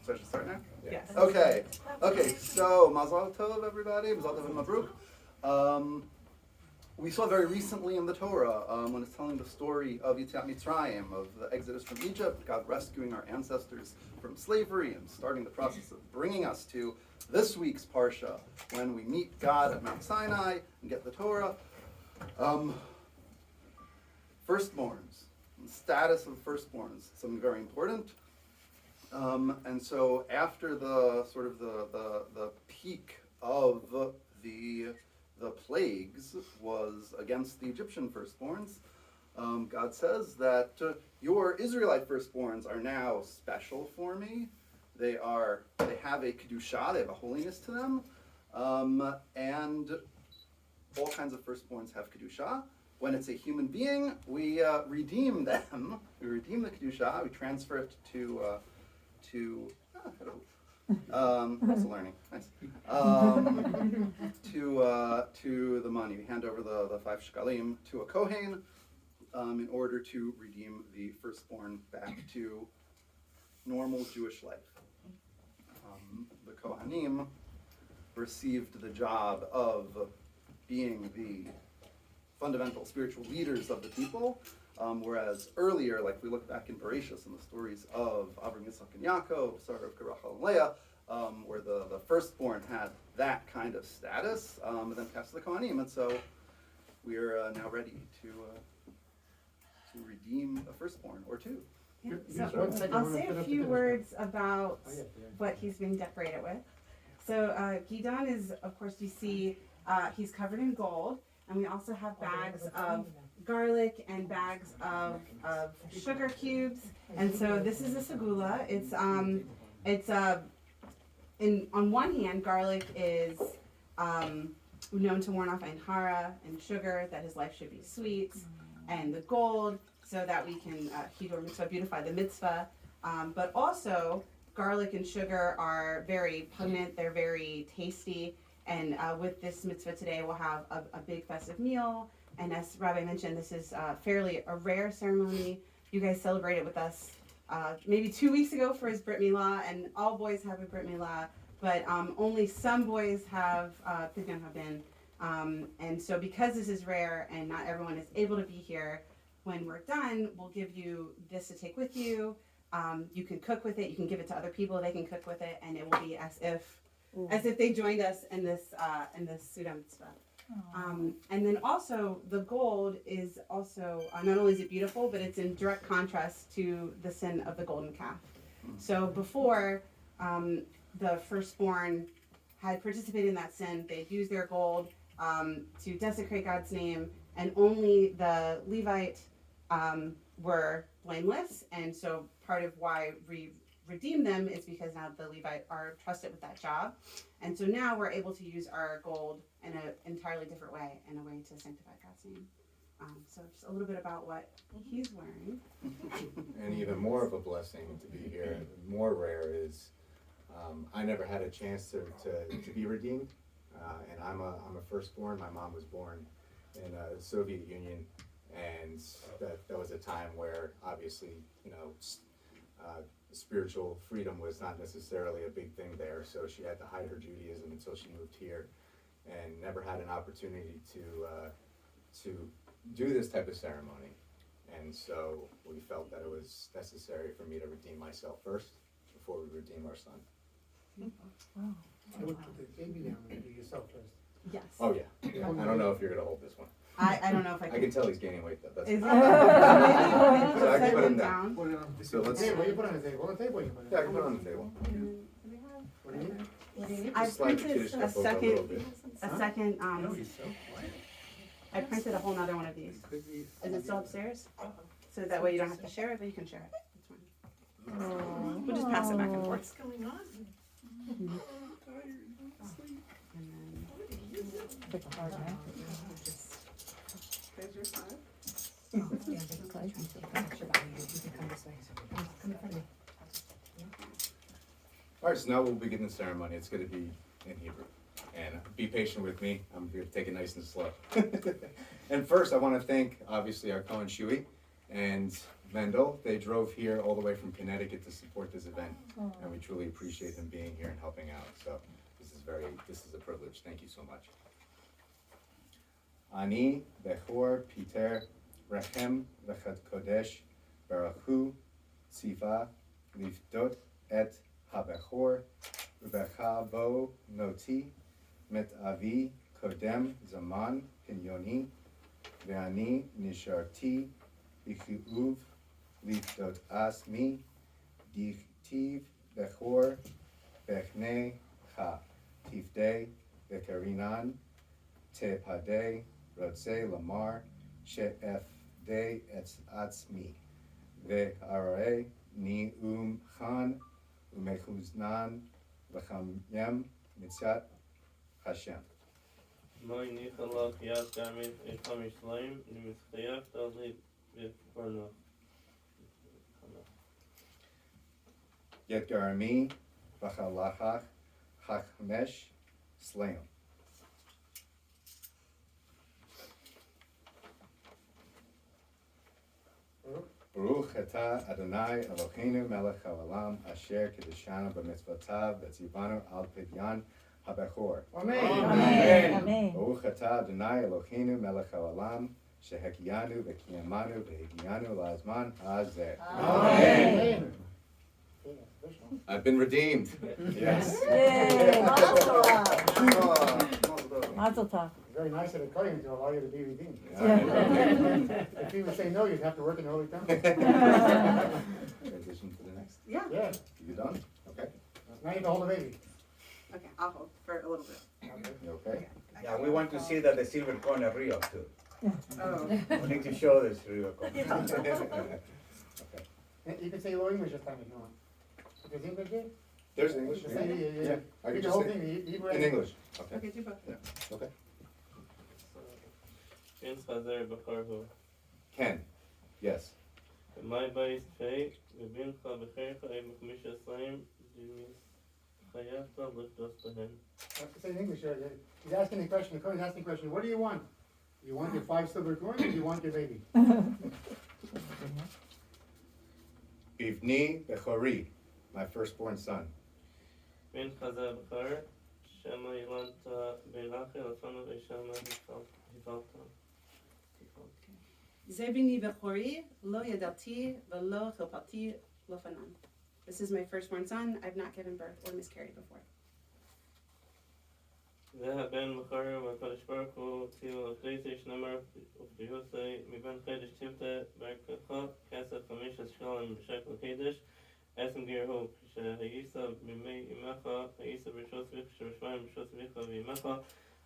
So I should start now? Yes. Okay. Okay, so Mazal Tov, everybody. Mazal Tov and Mabruk. We saw very recently in the Torah, when it's telling the story of Yetziat Mitzrayim, of the exodus from Egypt, God rescuing our ancestors from slavery and starting the process of bringing us to this week's Parsha, when we meet God at Mount Sinai and get the Torah. Firstborns, the status of firstborns, something very important. And so after the sort of the peak of the plagues was against the Egyptian firstborns, God says that your Israelite firstborns are now special for me. They have a kedusha, they have a holiness to them, and all kinds of firstborns have kedusha. When it's a human being, we redeem them. We redeem the kedusha. We transfer it also learning, nice. To the money. We hand over the 5 shekalim to a kohen in order to redeem the firstborn back to normal Jewish life. The kohanim received the job of being the fundamental spiritual leaders of the people, whereas earlier, like we look back in Bereshis and the stories of Abraham, Yitzchak, and Yaakov, Sarah, Rachel, and Leah, where the firstborn had that kind of status, and then passed to the Kohanim, and so we're now ready to redeem a firstborn or two. Yeah. So I'll say a few words about what he's being decorated with. So Gidon is, of course, you see, he's covered in gold. And we also have bags of garlic and bags of sugar cubes. And so this is a segula. On one hand, garlic is known to warn off ein hara and sugar, that his life should be sweet, and the gold, so that we can hidor mitzvah, beautify the mitzvah. But also, garlic and sugar are very pungent. They're very tasty. And with this mitzvah today, we'll have a big festive meal. And as Rabbi mentioned, this is fairly a rare ceremony. You guys celebrated with us maybe 2 weeks ago for his Brit Milah, and all boys have a Brit Milah, but only some boys have Pidyon Haben. And so because this is rare and not everyone is able to be here, when we're done, we'll give you this to take with you. You can cook with it. You can give it to other people. They can cook with it, and it will be as if they joined us in this Suda mitzvah. And then also the gold is also, not only is it beautiful, but it's in direct contrast to the sin of the golden calf. So before the firstborn had participated in that sin, they'd used their gold to desecrate God's name, and only the Levite were blameless. And so part of why we redeem them is because now the Levite are trusted with that job, and so now we're able to use our gold in an entirely different way, in a way to sanctify God's name. So just a little bit about what he's wearing. And even more of a blessing to be here, more rare is I never had a chance to be redeemed, and I'm a firstborn. My mom was born in the Soviet Union, and that was a time where obviously spiritual freedom was not necessarily a big thing there, so she had to hide her Judaism until she moved here, and never had an opportunity to do this type of ceremony. And so we felt that it was necessary for me to redeem myself first before we redeem our son. I would put the baby down and do yourself first. Yes. Oh yeah. I don't know if you're gonna hold this one. I don't know if I I can. can tell he's gaining weight though. That's Is fine. it? So I can Set put him him down. Put it on the So let's- table. You put it on the table. On the table you put it. Yeah, I can put it on the table. What do you need? I Just slide the printed kiddush a cup over a little bit. second. No, he's so quiet. I printed a whole nother one of these. Could be. Is it still upstairs? So that way you don't have to share it, but you can share it. It's fine. We'll just pass it back and forth. What's going on? And then There's your sign. All right, so now we'll begin the ceremony. It's going to be in Hebrew. And be patient with me. I'm going to take it nice and slow. And first, I want to thank, obviously, our Kohen Shui and Mendel. They drove here all the way from Connecticut to support this event, and we truly appreciate them being here and helping out. So this is a privilege. Thank you so much. Ani Bechor Peter Rechem Lechat Kodesh Barachu Tziva Lifdot Et HaBechor Ubecha Bo Noti Met Avi Kodem Zaman Pinyoni Ve'ani Nisharti Bichuv Lifdot Asmi Dichtiv Bechor Bechne Ha Tifdei Bekarinan Tepade Rodse Lamar She'efdei Atzmi Ve'arei Ni Chan Umechuznan V'chamyem Mitzat Hashem. Moin Nichalach Yad Gamit Echam Yishlaim Nimitchayav Talib B'Porno. Yet Garami V'chalachach Chachmesh Slayim. Baruch Atah Adonai Eloheinu Melech Haolam Asher Kedeshanu B'Mitzvotav V'Tzivanu Al Pidyon HaBechor. Amen. Baruch Atah Adonai Eloheinu Melech Haolam Shehekiyanu V'Kiyamanu V'Hegiyanu La'azman Hazeh. Amen. I've been redeemed. Yes. Yay, Mazel Mazel tov. Very nice of the Kohen to allow you to be redeemed. Yeah. If he would say no, you'd have to work in the Holy Temple. Transition to the next. Yeah. Yeah, You done? Okay. now you can hold the baby. Okay, I'll hold for a little bit. Okay. You okay? Yeah, we want to see that the silver coin are real too. Oh. We need to show this real coin. You can say low English this time if you want. Is English good? There's English. Just say, Yeah. I Read can the just whole say thing, Hebrew in and- English. Okay. Okay, do both. Okay. In Chazer B'Charhu. Ken. Yes. My base Fei V'Bincha B'Cheircha Eim Chamisha Slayim Dimis Chayavta Lifdos B'Hem. Say in English, he's asking the question, the Kohen's asking the question, what do you want? You want your 5 silver coins or do you want your baby? Bivni Bechori, my firstborn son. Bin Chazer B'Char Shema Yilanta Be'Rachel Afanu V'Shema Hifalta. Zebini Bechori, Lo Yadalti, Velo Chilpati, Lo Fanan. This is my firstborn son. I've not given birth or miscarried before. ذهب بين مخرب وقدش بركو تيو خليتش نمر وفيوسي مبين خيدش تيبتا بركخا كاسة خميشة شغال بشكل خيدش اسم جيرهو شهيسا بمي إمخا هيسا بشوس بيخ شرشمان بشوس بيخا بإمخا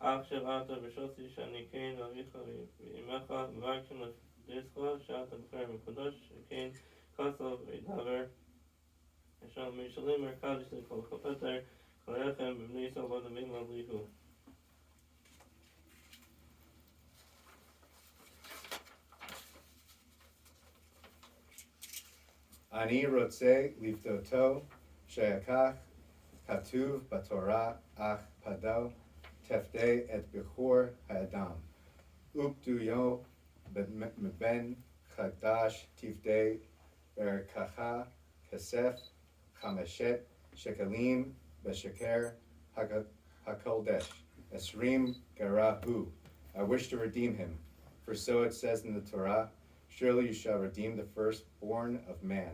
أخشب عطا بشوسي شاني كين وبيخا بإمخا مباركشن لفديسخا شعطا بخير مقدش كين خاصة بإدابر عشان ميشالي مركادش لكل خفتر Ani rotze livdoto she'akach katuv b'torah ach pado tefde et bechor ha'adam upduyo ben chadash tifde berkacha kesef chameshet shekalim Besheker HaKoldesh, Esrim Garahu. I wish to redeem him, for so it says in the Torah, surely you shall redeem the firstborn of man,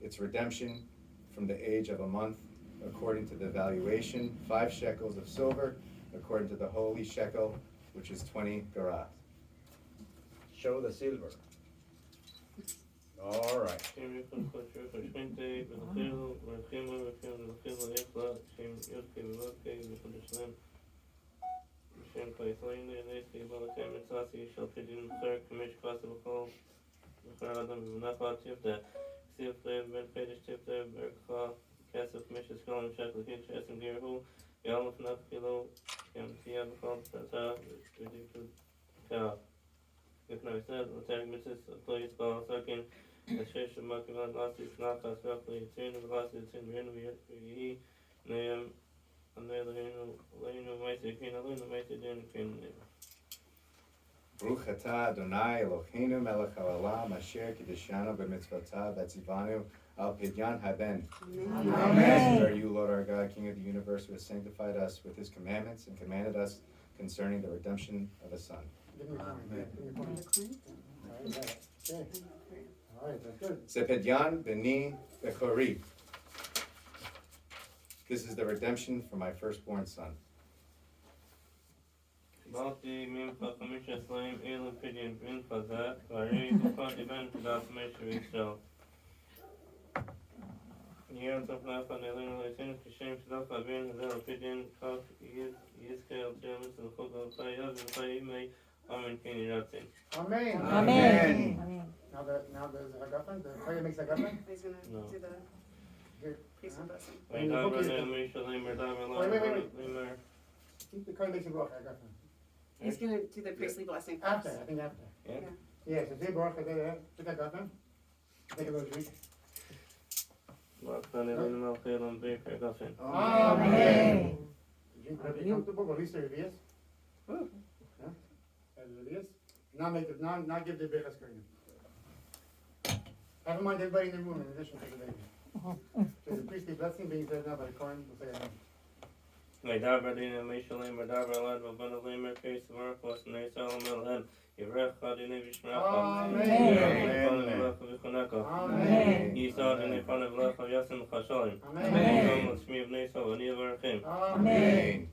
its redemption from the age of a month, according to the valuation, 5 shekels of silver, according to the holy shekel, which is 20 garath. Show the silver. All right. If no said, the tag Mrs. Please call second. The church of Makivan last is not as roughly tuned of last is in Renvi, Name, and the Leno, Mighty Queen, Aluna, Mighty Din, Queen. Baruch atah Adonai Eloheinu melech haolam asher kiddushanu b'mitzvotav v'tzivanu al Pidyon Haben. Amen. Blessed are you, Lord our God, King of the universe, who has sanctified us with his commandments and commanded us concerning the redemption of a son. Give me a coin, yeah, give me a coin. All right, you got it. Okay, all right, that's good. Zepedyan b'ni bechori. This is the redemption for my firstborn son. קיבלתי ממך 15,000 פדיון בן חזק, והרי תוכל לבן תדעת משהו וישראל. יהיה רצוף לך נעלינו ליתנו כשם שדף הבן הזה לפדיון, כך יזכה על שם סלחו ולחי יד ולחי ימי, אמן כן ירצן. Amen. Amen. Now there's a haggafen, the Chaya makes a haggafen? He's gonna No. do the Here. priestly blessing. וידבר נעמי שלם ורדבר לימר. The Chaya makes a bracha, haggafen. He's gonna do the priestly blessing first. After, I think after. Yeah. Yeah, so say bracha, take a haggafen. Take a little drink. ברכה נעלינו מלכי עולם ברוך הגפן. Amen. Drink whatever you're comfortable, but at least there is. Yeah, there is. Now give the bechas kohen. Have in mind everybody in the room in addition to the baby. So the priestly blessing being said now by the Kohen, will say amen. וידבר נעמי שלם ורדבר לד ובן לימר קייס ורך וסני סלם אלהם. יברך אדוני וישמרך. Amen. יישא אדוני פניו לך וישם לך שלום. Amen. שלום לשמי בני ישראל ואני אברכם. Amen.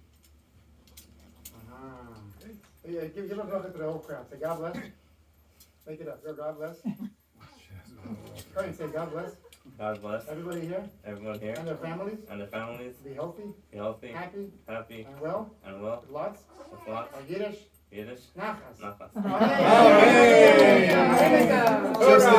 Yeah, give a bracha to the whole crowd. Say God bless. Make it up. Go God bless. Go ahead and say God bless. God bless Everybody here everyone here and their families. and their families. Be healthy, Be healthy, happy, happy, and well. and well. With lots With lots of Yiddish. Yiddish. Nachas. Nachas. Just in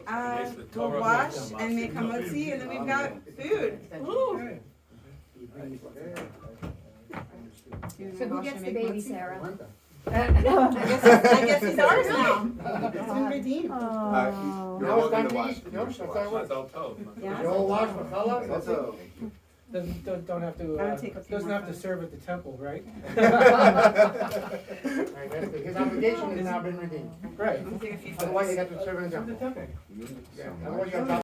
Alright, go wash and make hamotzi, and then we've got food. Woo. So who gets the baby, Sarah? I guess he's ours now. It's been redeemed. You're Now it's welcome time to to watch. eat. That's how it works. Yeah. You all wash for challah. That's it. Also, Don't have to, That'll take a few doesn't more have to times. serve at the temple, right? All right, that's good. His obligation has now been redeemed. Right. I'll take a few Otherwise, you photos. got to serve in the Serve the temple. temple. Yeah, otherwise you got